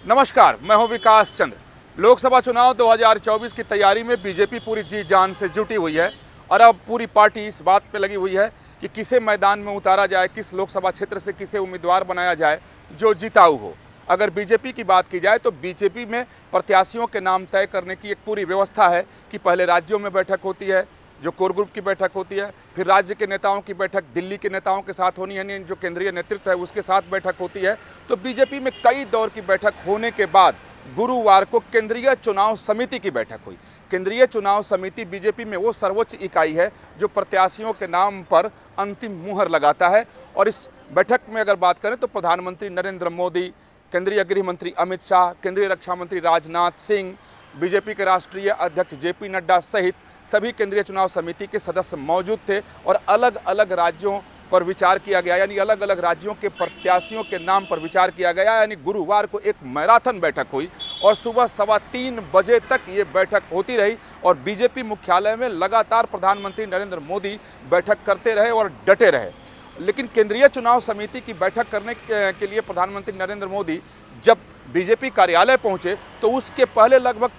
नमस्कार, मैं हूं विकास चंद्र। लोकसभा चुनाव 2024 की तैयारी में बीजेपी पूरी जी जान से जुटी हुई है और अब पूरी पार्टी इस बात पे लगी हुई है कि किसे मैदान में उतारा जाए, किस लोकसभा क्षेत्र से किसे उम्मीदवार बनाया जाए जो जिताऊ हो। अगर बीजेपी की बात की जाए तो बीजेपी में प्रत्याशियों के नाम तय करने की एक पूरी व्यवस्था है कि पहले राज्यों में बैठक होती है, जो कोर ग्रुप की बैठक होती है, फिर राज्य के नेताओं की बैठक दिल्ली के नेताओं के साथ होनी है, यानी जो केंद्रीय नेतृत्व है उसके साथ बैठक होती है। तो बीजेपी में कई दौर की बैठक होने के बाद गुरुवार को केंद्रीय चुनाव समिति की बैठक हुई। केंद्रीय चुनाव समिति बीजेपी में वो सर्वोच्च इकाई है जो प्रत्याशियों के नाम पर अंतिम मुहर लगाता है। और इस बैठक में अगर बात करें तो प्रधानमंत्री नरेंद्र मोदी, केंद्रीय गृह मंत्री अमित शाह, केंद्रीय रक्षा मंत्री राजनाथ सिंह, बीजेपी के राष्ट्रीय अध्यक्ष जेपी नड्डा सहित सभी केंद्रीय चुनाव समिति के सदस्य मौजूद थे और अलग अलग राज्यों पर विचार किया गया, यानी अलग अलग राज्यों के प्रत्याशियों के नाम पर विचार किया गया। यानी गुरुवार को एक मैराथन बैठक हुई और सुबह 3:15 बजे तक ये बैठक होती रही और बीजेपी मुख्यालय में लगातार प्रधानमंत्री नरेंद्र मोदी बैठक करते रहे और डटे रहे। लेकिन केंद्रीय चुनाव समिति की बैठक करने के लिए प्रधानमंत्री नरेंद्र मोदी जब बीजेपी कार्यालय पहुंचे तो उसके पहले लगभग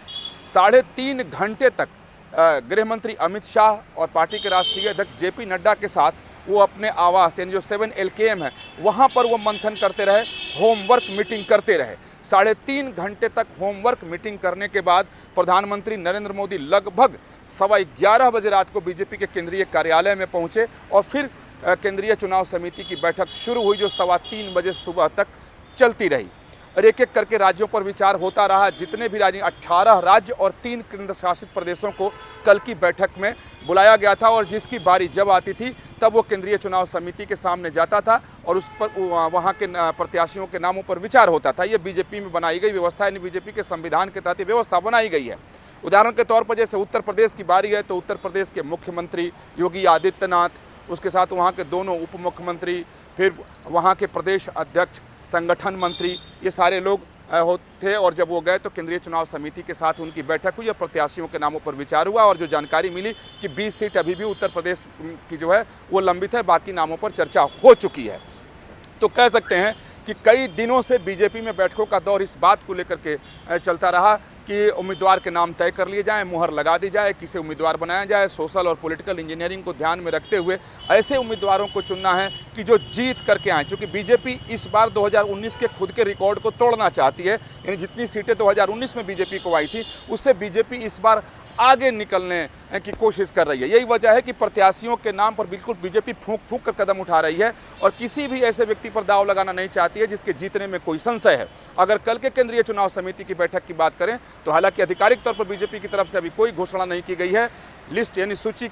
3.5 घंटे तक गृह मंत्री अमित शाह और पार्टी के राष्ट्रीय अध्यक्ष जेपी नड्डा के साथ वो अपने आवास यानी जो 7 LKM है वहाँ पर वो मंथन करते रहे, होमवर्क मीटिंग करते रहे। 3.5 घंटे तक होमवर्क मीटिंग करने के बाद प्रधानमंत्री नरेंद्र मोदी लगभग 11:15 बजे रात को बीजेपी के केंद्रीय कार्यालय में पहुँचे और फिर केंद्रीय चुनाव समिति की बैठक शुरू हुई जो 3:15 बजे सुबह तक चलती रही और एक एक करके राज्यों पर विचार होता रहा। जितने भी राज्य 18 राज्य और 3 केंद्र शासित प्रदेशों को कल की बैठक में बुलाया गया था और जिसकी बारी जब आती थी तब वो केंद्रीय चुनाव समिति के सामने जाता था और उस पर वहाँ के प्रत्याशियों के नामों पर विचार होता था। ये बीजेपी में बनाई गई व्यवस्था, यानी बीजेपी के संविधान के तहत व्यवस्था बनाई गई है। उदाहरण के तौर पर जैसे उत्तर प्रदेश की बारी है तो उत्तर प्रदेश के मुख्यमंत्री योगी आदित्यनाथ, उसके साथ वहाँ के दोनों उप मुख्यमंत्री, फिर वहाँ के प्रदेश अध्यक्ष, संगठन मंत्री, ये सारे लोग थे और जब वो गए तो केंद्रीय चुनाव समिति के साथ उनकी बैठक हुई और प्रत्याशियों के नामों पर विचार हुआ और जो जानकारी मिली कि 20 सीट अभी भी उत्तर प्रदेश की जो है वो लंबित है, बाकी नामों पर चर्चा हो चुकी है। तो कह सकते हैं कि कई दिनों से बीजेपी में बैठकों का दौर इस बात को लेकर के चलता रहा कि उम्मीदवार के नाम तय कर लिए जाएं, मुहर लगा दी जाए, किसे उम्मीदवार बनाया जाए। सोशल और पॉलिटिकल इंजीनियरिंग को ध्यान में रखते हुए ऐसे उम्मीदवारों को चुनना है कि जो जीत करके आए, क्योंकि बीजेपी इस बार 2019 के खुद के रिकॉर्ड को तोड़ना चाहती है। यानी जितनी सीटें 2019 में बीजेपी को आई थी उससे बीजेपी इस बार आगे निकलने की कोशिश कर रही है। यही वजह है कि प्रत्याशियों के नाम पर बिल्कुल बीजेपी फूंक फूंक कर कदम उठा रही है और किसी भी ऐसे व्यक्ति पर दाव लगाना नहीं चाहती है जिसके जीतने में कोई संशय है। अगर कल के केंद्रीय चुनाव समिति की बैठक की बात करें तो हालांकि आधिकारिक तौर पर बीजेपी की तरफ से अभी कोई घोषणा नहीं की गई है। लिस्ट यानी सूची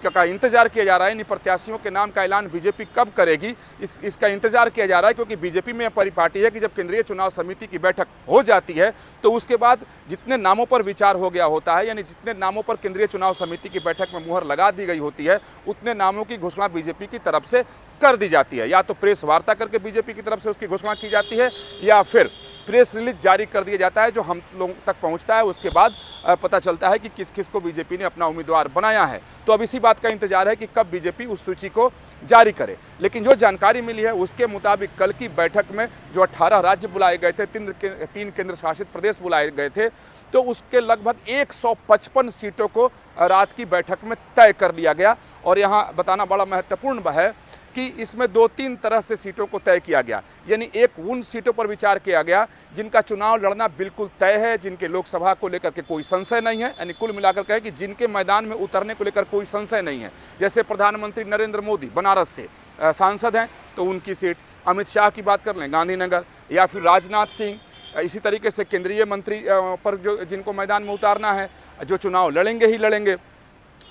का इंतजार किया जा रहा है। इन प्रत्याशियों के नाम का ऐलान बीजेपी कब करेगी इसका इंतजार किया जा रहा है, क्योंकि बीजेपी में परिपाटी है कि जब केंद्रीय चुनाव समिति की बैठक हो जाती है तो उसके बाद जितने नामों पर विचार हो गया होता है, यानी जितने नामों पर केंद्रीय चुनाव समिति की बैठक में मुहर लगा दी गई होती है, उतने नामों की घोषणा बीजेपी की तरफ से कर दी जाती है। या तो प्रेस वार्ता करके बीजेपी की तरफ से उसकी घोषणा की जाती है या फिर प्रेस रिलीज जारी कर दिया जाता है जो हम लोगों तक पहुंचता है। उसके बाद पता चलता है कि किस किस को बीजेपी ने अपना उम्मीदवार बनाया है। तो अब इसी बात का इंतजार है कि कब बीजेपी उस सूची को जारी करे। लेकिन जो जानकारी मिली है उसके मुताबिक कल की बैठक में जो 18 राज्य बुलाए गए थे, 3 केंद्र शासित प्रदेश बुलाए गए थे, तो उसके लगभग 155 सीटों को रात की बैठक में तय कर लिया गया। और यहाँ बताना बड़ा महत्वपूर्ण है कि इसमें 2-3 तरह से सीटों को तय किया गया। यानी एक उन सीटों पर विचार किया गया जिनका चुनाव लड़ना बिल्कुल तय है, जिनके लोकसभा को लेकर के कोई संशय नहीं है, यानी कुल मिलाकर कहे कि जिनके मैदान में उतरने को लेकर कोई संशय नहीं है। जैसे प्रधानमंत्री नरेंद्र मोदी बनारस से सांसद हैं तो उनकी सीट, अमित शाह की बात कर लें गांधीनगर, या फिर राजनाथ सिंह इसी तरीके से केंद्रीय मंत्री पर जो जिनको मैदान में उतारना है, जो चुनाव लड़ेंगे ही लड़ेंगे।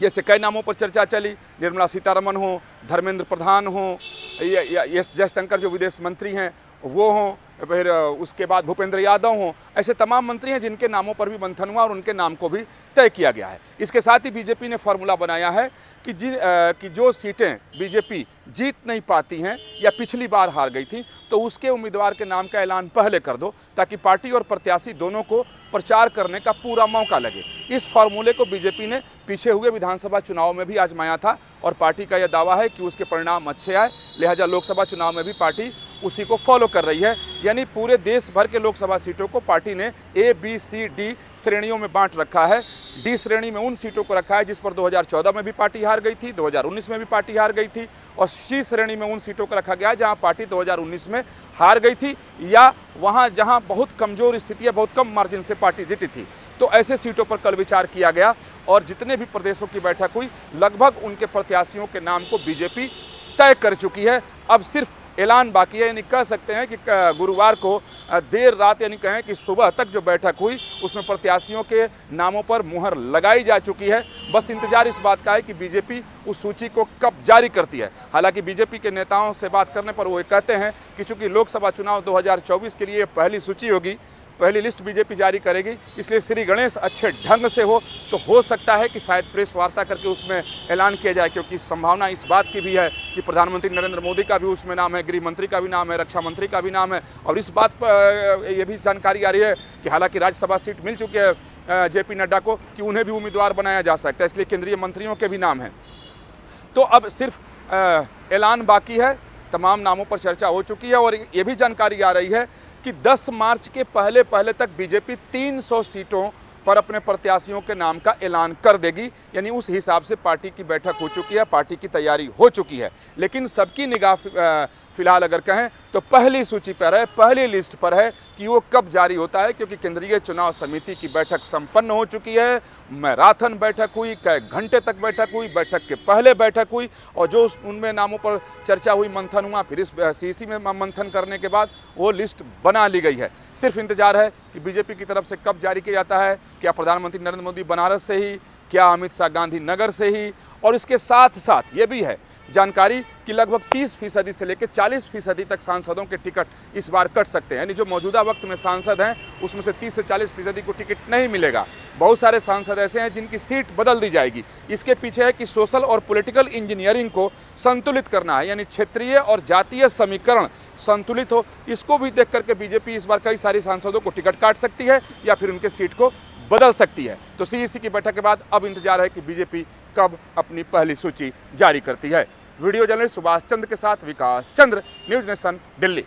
जैसे कई नामों पर चर्चा चली, निर्मला सीतारमण हो, धर्मेंद्र प्रधान हो, एस जयशंकर जो विदेश मंत्री हैं वो हों, फिर उसके बाद भूपेंद्र यादव हों, ऐसे तमाम मंत्री हैं जिनके नामों पर भी मंथन हुआ और उनके नाम को भी तय किया गया है। इसके साथ ही बीजेपी ने फॉर्मूला बनाया है कि जो सीटें बीजेपी जीत नहीं पाती हैं या पिछली बार हार गई थी, तो उसके उम्मीदवार के नाम का ऐलान पहले कर दो, ताकि पार्टी और प्रत्याशी दोनों को प्रचार करने का पूरा मौका लगे। इस फार्मूले को बीजेपी ने पीछे हुए विधानसभा चुनाव में भी आजमाया था और पार्टी का यह दावा है कि उसके परिणाम अच्छे आए, लिहाजा लोकसभा चुनाव में भी पार्टी उसी को फॉलो कर रही है। यानी पूरे देश भर के लोकसभा सीटों को पार्टी ने A, B, C, D श्रेणियों में बांट रखा है। डी श्रेणी में उन सीटों को रखा है जिस पर 2014 में भी पार्टी हार गई थी, 2019 में भी पार्टी हार गई थी, और सी श्रेणी में उन सीटों को रखा गया है जहां पार्टी 2019 में हार गई थी या वहां जहां बहुत कमजोर स्थिति या बहुत कम मार्जिन से पार्टी जीती थी। तो ऐसे सीटों पर कल विचार किया गया और जितने भी प्रदेशों की बैठक हुई, लगभग उनके प्रत्याशियों के नाम को बीजेपी तय कर चुकी है। अब सिर्फ ऐलान बाकी है, यानी कह सकते हैं कि गुरुवार को देर रात, यानी कहें कि सुबह तक जो बैठक हुई उसमें प्रत्याशियों के नामों पर मुहर लगाई जा चुकी है। बस इंतजार इस बात का है कि बीजेपी उस सूची को कब जारी करती है। हालांकि बीजेपी के नेताओं से बात करने पर वो ये कहते हैं कि चूंकि लोकसभा चुनाव 2024 के लिए पहली सूची होगी, पहली लिस्ट बीजेपी जारी करेगी, इसलिए श्री गणेश अच्छे ढंग से हो सकता है कि शायद प्रेस वार्ता करके उसमें ऐलान किया जाए, क्योंकि संभावना इस बात की भी है कि प्रधानमंत्री नरेंद्र मोदी का भी उसमें नाम है, गृह मंत्री का भी नाम है, रक्षा मंत्री का भी नाम है। और इस बात पर यह भी जानकारी आ रही है कि हालांकि राज्यसभा सीट मिल चुकी है JP नड्डा को, कि उन्हें भी उम्मीदवार बनाया जा सकता है, इसलिए केंद्रीय मंत्रियों के भी नाम हैं। तो अब सिर्फ ऐलान बाकी है, तमाम नामों पर चर्चा हो चुकी है और ये भी जानकारी आ रही है कि 10 मार्च के पहले तक बीजेपी 300 सीटों पर अपने प्रत्याशियों के नाम का ऐलान कर देगी। यानी उस हिसाब से पार्टी की बैठक हो चुकी है, पार्टी की तैयारी हो चुकी है। लेकिन सबकी निगाह फिलहाल अगर कहें तो पहली सूची पर है, पहली लिस्ट पर है कि वो कब जारी होता है, क्योंकि केंद्रीय चुनाव समिति की बैठक संपन्न हो चुकी है। मैराथन बैठक हुई, कई घंटे तक बैठक हुई, बैठक के पहले बैठक हुई और जो उनमें नामों पर चर्चा हुई, मंथन हुआ, फिर इस CEC में मंथन करने के बाद वो लिस्ट बना ली गई है। सिर्फ इंतजार है कि बीजेपी की तरफ से कब जारी किया जाता है। क्या प्रधानमंत्री नरेंद्र मोदी बनारस से ही, क्या अमित शाह गांधीनगर से ही, और इसके साथ साथ ये भी है जानकारी कि लगभग 30% से लेकर 40% तक सांसदों के टिकट इस बार कट सकते हैं। यानी जो मौजूदा वक्त में सांसद हैं उसमें से 30 से 40% को टिकट नहीं मिलेगा। बहुत सारे सांसद ऐसे हैं जिनकी सीट बदल दी जाएगी। इसके पीछे है कि सोशल और पॉलिटिकल इंजीनियरिंग को संतुलित करना है, यानी क्षेत्रीय और जातीय समीकरण संतुलित हो। इसको भी देख करके बीजेपी इस बार कई सारी सांसदों को टिकट काट सकती है या फिर उनके सीट को बदल सकती है। तो CEC की बैठक के बाद अब इंतजार है कि बीजेपी कब अपनी पहली सूची जारी करती है। वीडियो जर्नलिस्ट सुभाष चंद्र के साथ विकास चंद्र, न्यूज़ नेशन, दिल्ली।